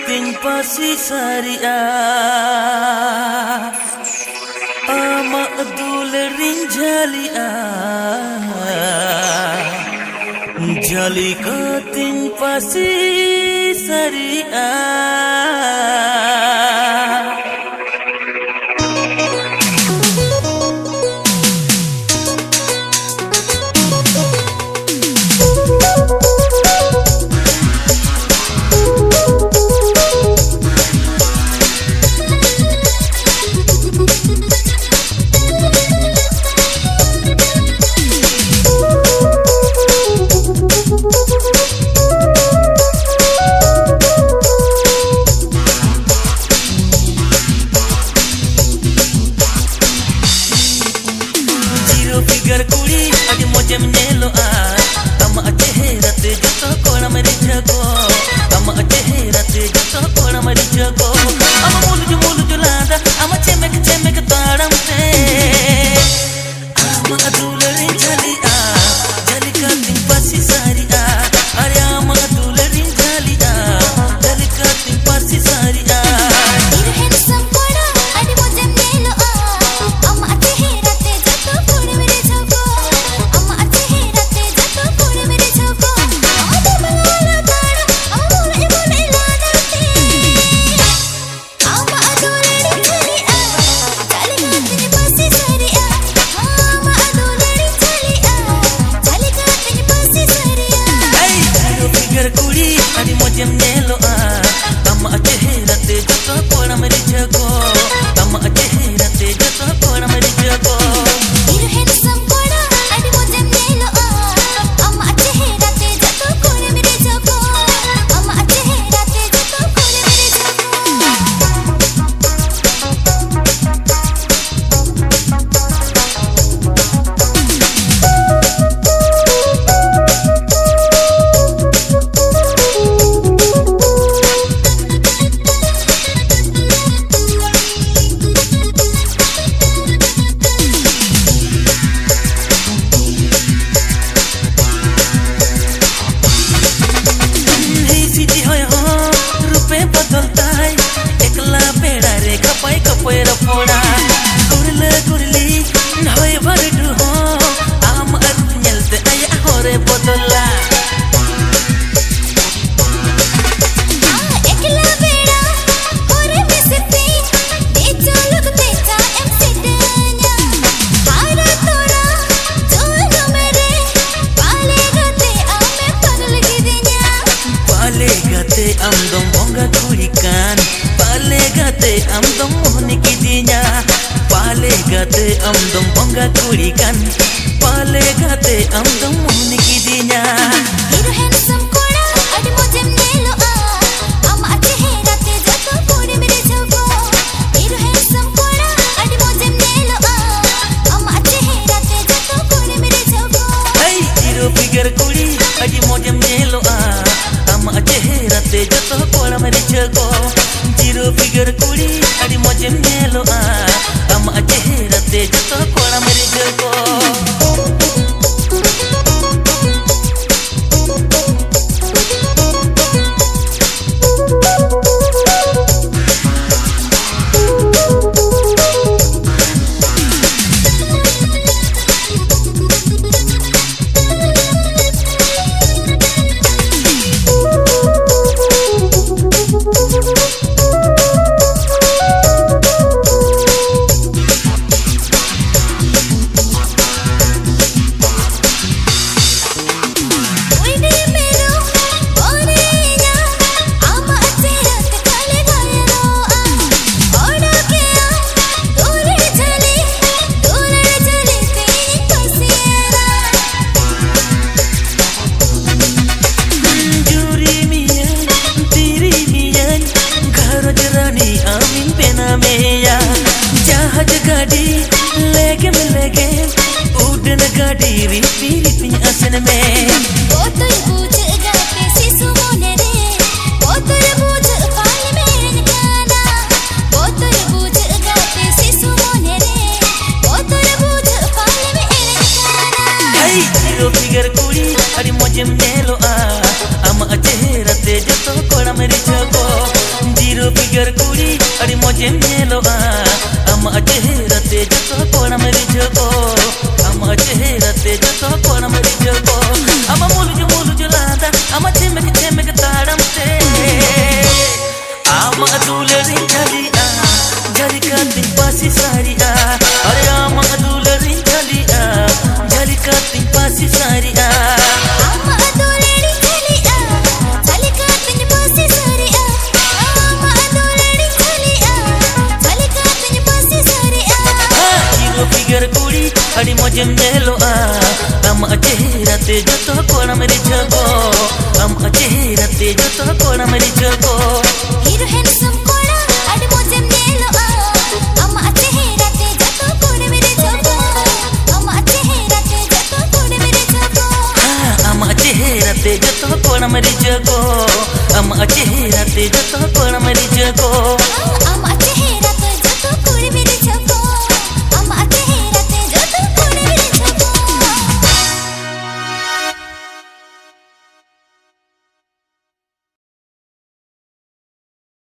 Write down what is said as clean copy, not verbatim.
kating pasisaria ama adul rinjalia jali kating pasisaria Figar kuri adi mojem nelo ama chehra te joto kona mari jago ama chehra te joto kona mari jago ama muluju lada ama chemek taram te ama adularin jalia jali kating pasi saria are ama adularin jalia jali kating pasi saria iru handsome kona adi mojem nelo ama chehra te joto kona mari jago ama chehra te joto kona mari jago ama bangala tara ama mule lada te ama adularin jalia jali kating pasi saria ama adularin jalia jali kating pasi saria hey figar kuri adi mojem nelo ama chehra te joto kona mari jago ama chehra te joto kona mari jago iru handsome kona adi mojem nelo ama chehra te joto kona mari jago ama chehra te joto kona mari jago Kpai rapoda kurli noy bardu ho am arut nyelte ay hore bodola ekla beda hore mesete becho lugte cha em sidanya hara tora jolo mere pale gate ame parl gidenya pale gate am dom bonga kurikan pale gate am dom mohni kidinya pale gate am dom bonga kurikan pale gate am dom mohni kidinya iru handsome kona adi mojem nelo ama chehra te joto kona mere jago iru handsome kona adi mojem nelo ama chehra te joto kona mere jago hey zero figure kuri adi mojem nelo ama chehra te joto kona mari jago zero figure kuri adi mojem nelo ama chehra te joto kona mari jago जहाज गाड़ी लेके मिलेगे उड़न गाड़ी रिपी रिपी असन में बोतल बूझ गाते शिशु मोने रे बोतल बूझ पाल में गाना बोतल बूझ गाते शिशु मोने रे बोतल बूझ पाल में गाना hey zero figure kuri adi mojem nelo ama chehra te joto kona mari jago zero figure कुड़ी अड़ी मजे मेलोआ आमा चेहराते जतो कोणम रिझको आमा चेहराते जतो कोणम रिझको आमा मुलुज लादा आमा छेमेक ताड़म ते आमा दुलरी झलिया झलिका तिन पासी सारिया अरे आमा दुलरी झलिया झलिका तिन पासी सारिया आमा दुलरी झलिया झलिका तिन पासी सारिया आमा दुलरी झलिया झलिका तिन पासी सारिया जीरो फिगर कुड़ी अड़ी मजे मेलोआ आमा चेहराते जतो कोणम रिझको आमा चेहराते जतो कोणम रिझको हीरो हैंडसम कोड़ा अड़ी मजे मेलोआ आमा चेहराते जतो कोणम रिझको आमा चेहराते जतो कोणम रिझको आमा चेहराते जतो कोणम रिझको आमा चेहराते जतो कोणम रिझको आमा